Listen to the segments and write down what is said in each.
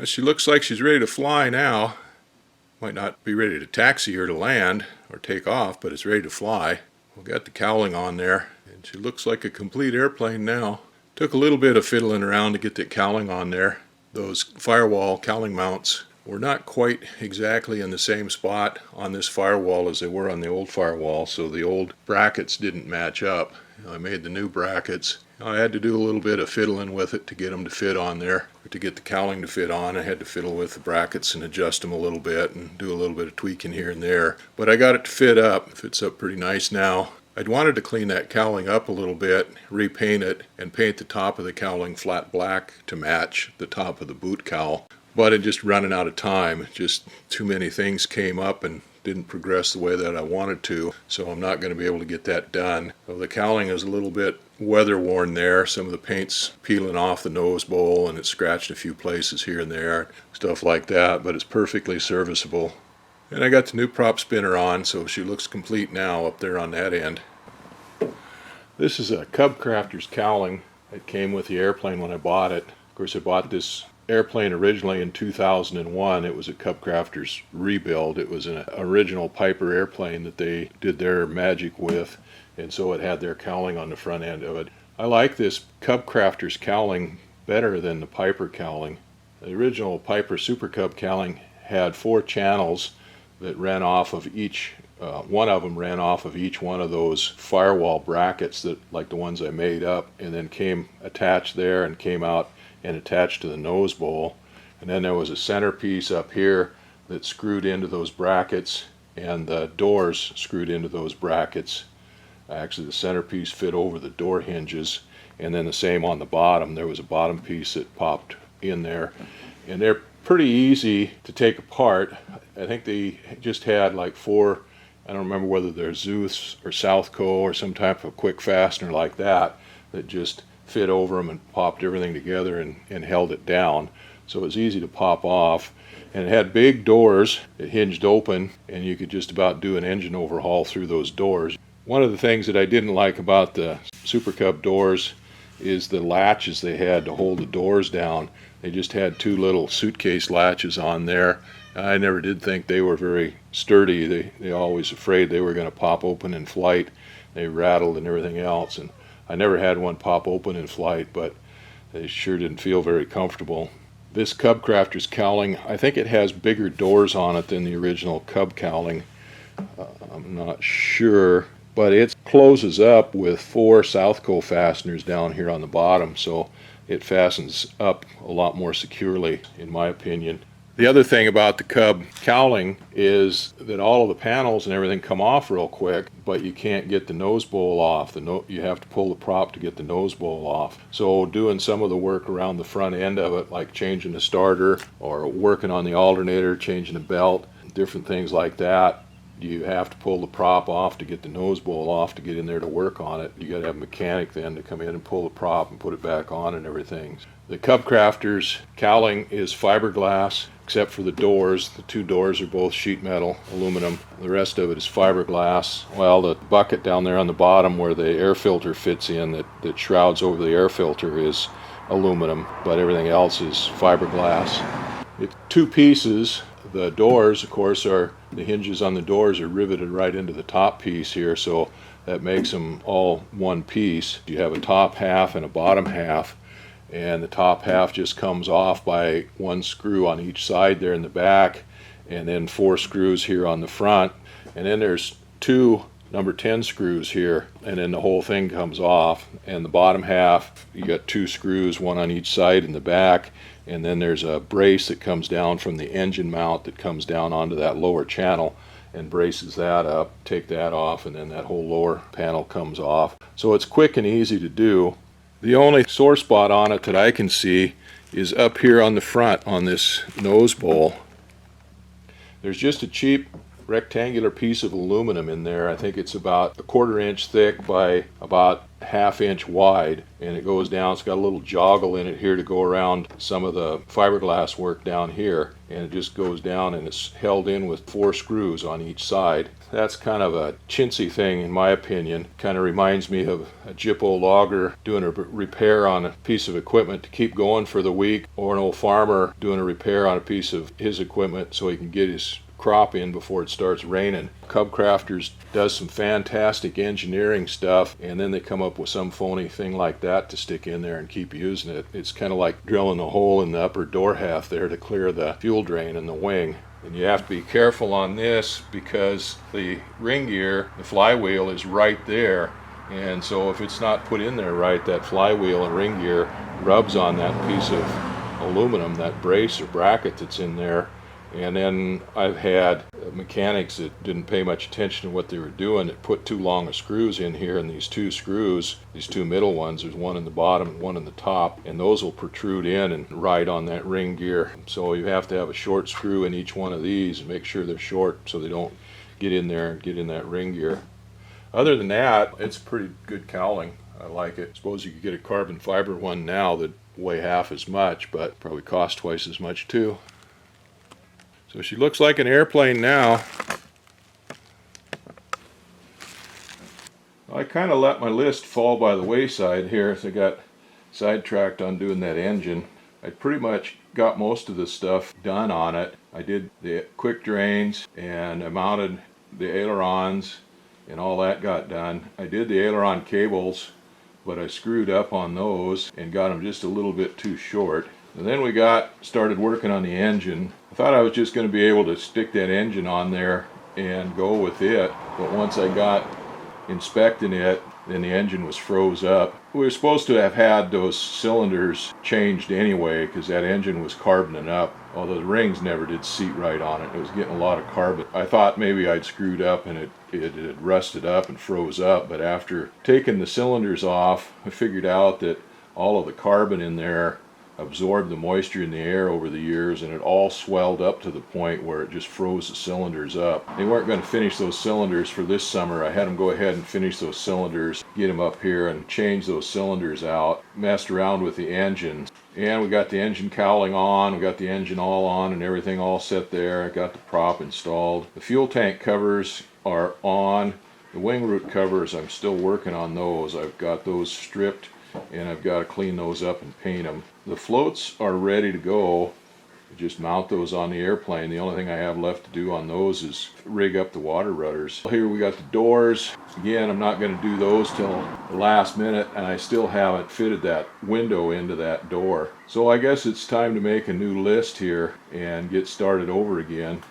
She looks like she's ready to fly now. Might not be ready to taxi or to land or take off, but it's ready to fly. We've got the cowling on there, and she looks like a complete airplane now. Took a little bit of fiddling around to get the cowling on there. Those firewall cowling mounts were not quite exactly in the same spot on this firewall as they were on the old firewall, so the old brackets didn't match up. I made the new brackets. I had to do a little bit of fiddling with it to get them to fit on there, or to get the cowling to fit on. I had to fiddle with the brackets and adjust them a little bit and do a little bit of tweaking here and there. But I got it to fit up. It fits up pretty nice now. I'd wanted to clean that cowling up a little bit, repaint it, and paint the top of the cowling flat black to match the top of the boot cowl. But it just running out of time. Just too many things came up and didn't progress the way that I wanted to, so I'm not going to be able to get that done. So the cowling is a little bit weather worn there. Some of the paint's peeling off the nose bowl and it's scratched a few places here and there, stuff like that, but it's perfectly serviceable. And I got the new prop spinner on, so she looks complete now up there on that end. This is a Cub Crafters cowling. It came with the airplane when I bought it. Of course, I bought this airplane originally in 2001. It was a Cub Crafters rebuild. It was an original Piper airplane that they did their magic with, and so it had their cowling on the front end of it. I like this Cub Crafters cowling better than the Piper cowling. The original Piper Super Cub cowling had 4 channels that ran off of each, one of them ran off of each one of those firewall brackets, that like the ones I made up, and then came attached there and came out and attached to the nose bowl. And then there was a centerpiece up here that screwed into those brackets, and the doors screwed into those brackets. Actually, the centerpiece fit over the door hinges, and then the same on the bottom. There was a bottom piece that popped in there, and they're pretty easy to take apart. I think they just had like 4, I don't remember whether they're Zeus or Southco or some type of quick fastener like that, that just fit over them and popped everything together and held it down. So it was easy to pop off, and it had big doors that hinged open, and you could just about do an engine overhaul through those doors. One of the things that I didn't like about the Super Cub doors is the latches they had to hold the doors down. They just had 2 little suitcase latches on there. I never did think they were very sturdy. They always afraid they were going to pop open in flight. They rattled and everything else, and I never had one pop open in flight, but they sure didn't feel very comfortable. This Cub Crafters cowling, I think it has bigger doors on it than the original Cub cowling. I'm not sure, but it closes up with 4 Southco fasteners down here on the bottom, so it fastens up a lot more securely, in my opinion. The other thing about the Cub cowling is that all of the panels and everything come off real quick, but you can't get the nose bowl off. You have to pull the prop to get the nose bowl off. So doing some of the work around the front end of it, like changing the starter or working on the alternator, changing the belt, different things like that, you have to pull the prop off to get the nose bowl off to get in there to work on it. You got to have a mechanic then to come in and pull the prop and put it back on and everything. The Cub Crafters cowling is fiberglass, except for the doors. The 2 doors are both sheet metal, aluminum. The rest of it is fiberglass. Well, the bucket down there on the bottom where the air filter fits in, that shrouds over the air filter, is aluminum, but everything else is fiberglass. It's 2 pieces. The doors, of course, the hinges on the doors are riveted right into the top piece here, so that makes them all one piece. You have a top half and a bottom half, and the top half just comes off by 1 screw on each side there in the back, and then 4 screws here on the front, and then there's 2 number 10 screws here, and then the whole thing comes off. And the bottom half, you got 2 screws, 1 on each side in the back, and then there's a brace that comes down from the engine mount that comes down onto that lower channel and braces that up. Take that off, and then that whole lower panel comes off. So it's quick and easy to do. The only sore spot on it that I can see is up here on the front on this nose bowl. There's just a cheap rectangular piece of aluminum in there. I think it's about 1/4 inch thick by about 1/2 inch wide, and it goes down. It's got a little joggle in it here to go around some of the fiberglass work down here, and it just goes down, and it's held in with 4 screws on each side. That's kind of a chintzy thing in my opinion. Kind of reminds me of a Jippo logger doing a repair on a piece of equipment to keep going for the week, or an old farmer doing a repair on a piece of his equipment so he can get his crop in before it starts raining. Cub Crafters does some fantastic engineering stuff, and then they come up with some phony thing like that to stick in there and keep using it. It's kind of like drilling a hole in the upper door half there to clear the fuel drain in the wing. And you have to be careful on this because the ring gear, the flywheel, is right there, and so if it's not put in there right, that flywheel and ring gear rubs on that piece of aluminum, that brace or bracket that's in there. And then I've had mechanics that didn't pay much attention to what they were doing, that put too long of screws in here, and these two screws, these two middle ones, there's one in the bottom and one in the top, and those will protrude in and ride on that ring gear. So you have to have a short screw in each one of these and make sure they're short so they don't get in there and get in that ring gear. Other than that, it's pretty good cowling. I like it. I suppose you could get a carbon fiber one now that weigh half as much, but probably cost twice as much too. So she looks like an airplane now. I kind of let my list fall by the wayside here as I got sidetracked on doing that engine. I pretty much got most of the stuff done on it. I did the quick drains and I mounted the ailerons and all that got done. I did the aileron cables, but I screwed up on those and got them just a little bit too short. And then we started working on the engine. I thought I was just going to be able to stick that engine on there and go with it, but once I got inspecting it, then the engine was froze up. We were supposed to have had those cylinders changed anyway because that engine was carboning up, although the rings never did seat right on it. It was getting a lot of carbon. I thought maybe I'd screwed up and it had rusted up and froze up, but after taking the cylinders off, I figured out that all of the carbon in there absorbed the moisture in the air over the years, and it all swelled up to the point where it just froze the cylinders up. They weren't going to finish those cylinders for this summer. I had them go ahead and finish those cylinders, get them up here and change those cylinders out. Messed around with the engine, and we got the engine cowling on, we got the engine all on and everything all set there. I got the prop installed. The fuel tank covers are on. The wing root covers, I'm still working on those. I've got those stripped and I've got to clean those up and paint them. The floats are ready to go. Just mount those on the airplane. The only thing I have left to do on those is rig up the water rudders. Here we got the doors. Again, I'm not going to do those till the last minute, and I still haven't fitted that window into that door. So I guess it's time to make a new list here and get started over again.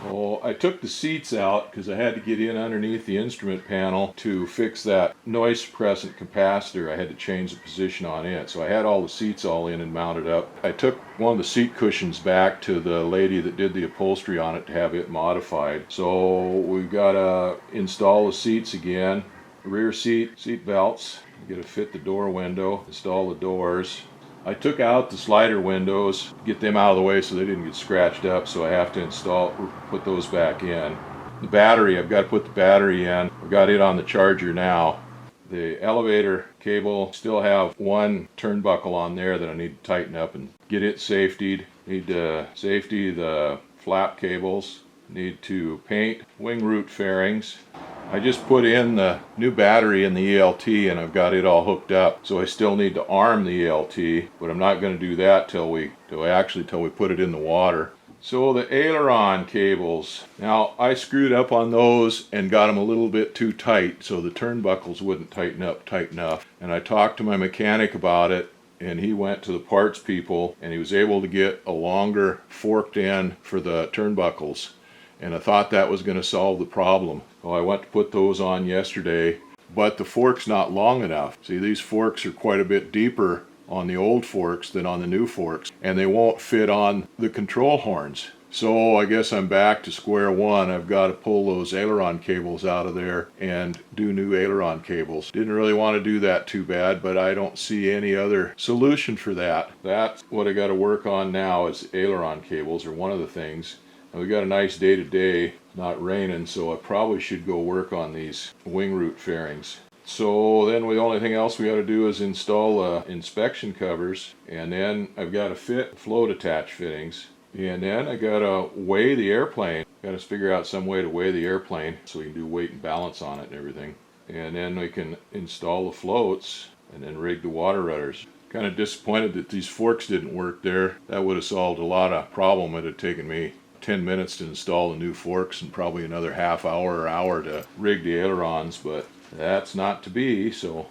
Well, I took the seats out because I had to get in underneath the instrument panel to fix that noise suppressant capacitor. I had to change the position on it. So I had all the seats all in and mounted up. I took one of the seat cushions back to the lady that did the upholstery on it to have it modified. So we've got to install the seats again. Rear seat belts. Got to fit the door window, install the doors. I took out the slider windows, get them out of the way so they didn't get scratched up, so I have to put those back in. The battery, I've got to put the battery in. I've got it on the charger now. The elevator cable, still have one turnbuckle on there that I need to tighten up and get it safetied. Need to safety the flap cables. Need to paint wing root fairings. I just put in the new battery in the ELT and I've got it all hooked up. So I still need to arm the ELT, but I'm not going to do that till we put it in the water. So the aileron cables, now I screwed up on those and got them a little bit too tight so the turnbuckles wouldn't tighten up tight enough. And I talked to my mechanic about it, and he went to the parts people and he was able to get a longer forked end for the turnbuckles. And I thought that was going to solve the problem. Well, I went to put those on yesterday, but the fork's not long enough. See, these forks are quite a bit deeper on the old forks than on the new forks, and they won't fit on the control horns. So I guess I'm back to square one. I've got to pull those aileron cables out of there and do new aileron cables. Didn't really want to do that too bad, but I don't see any other solution for that. That's what I got to work on now is aileron cables, or one of the things. We got a nice day today, not raining, so I probably should go work on these wing root fairings. So then the only thing else we got to do is install inspection covers, and then I've got to fit float attach fittings, and then I got to weigh the airplane. Got to figure out some way to weigh the airplane so we can do weight and balance on it and everything. And then we can install the floats and then rig the water rudders. Kind of disappointed that these forks didn't work there. That would have solved a lot of problem. It had taken me 10 minutes to install the new forks and probably another half hour or hour to rig the ailerons, but that's not to be, so